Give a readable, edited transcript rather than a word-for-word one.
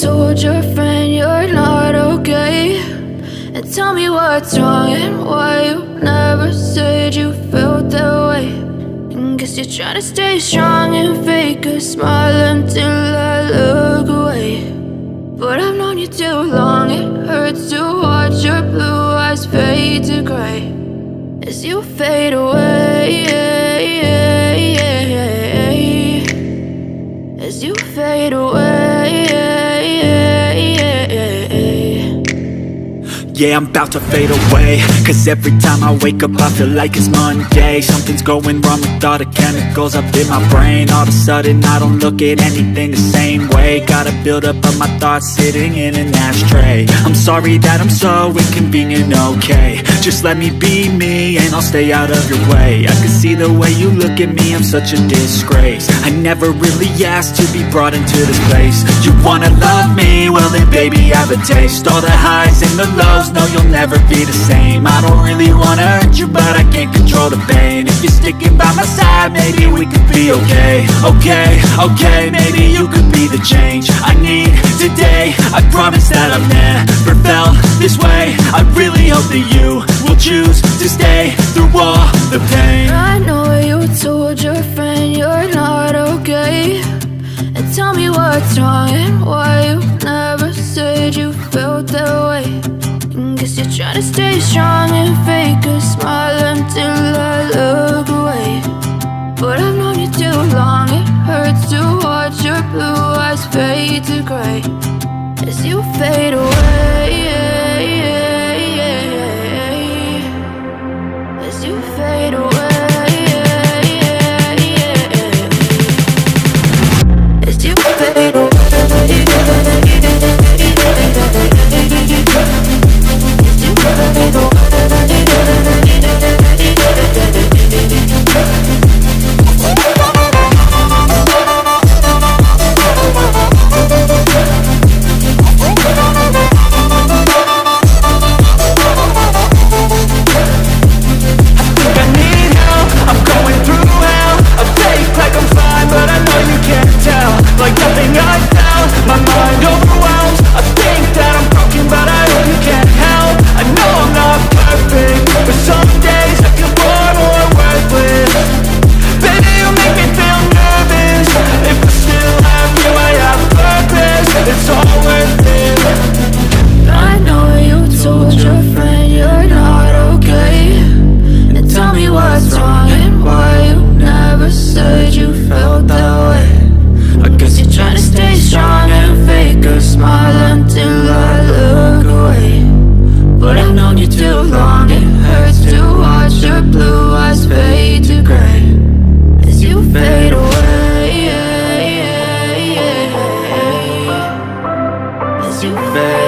told your friend you're not okay? And tell me what's wrong and why you never said you felt that way. And guess you're trying to stay strong and fake a smile until I look away. But I've known you too long, it hurts to watch your blue eyes fade to gray as you fade away, as you fade away. Yeah, I'm about to fade away, cause every time I wake up I feel like it's Monday. Something's going wrong with all the chemicals up in my brain. All of a sudden I don't look at anything the same way. Got a buildup of my thoughts sitting in an ashtray. I'm sorry that I'm so inconvenient, okay? Just let me be me and I'll stay out of your way. I can see the way you look at me, I'm such a disgrace. I never really asked to be brought into this place. You wanna love me? Well then baby have a taste. All the highs and the lows, no, you'll never be the same. I don't really wanna hurt you, but I can't control the pain. If you're sticking by my side, maybe we could be okay. Okay, maybe you could be the change I need today. I promise that I've never felt this way. I really hope that you will choose to stay through all the pain. I know you told your friend you're not okay. And tell me what's wrong and why you never said you felt that way. Guess you're trying to stay strong and fake a smile until I look away. But I've known you too long, it hurts to watch your blue eyes fade to gray as you fade away, as you fade away, as you fade away. You fade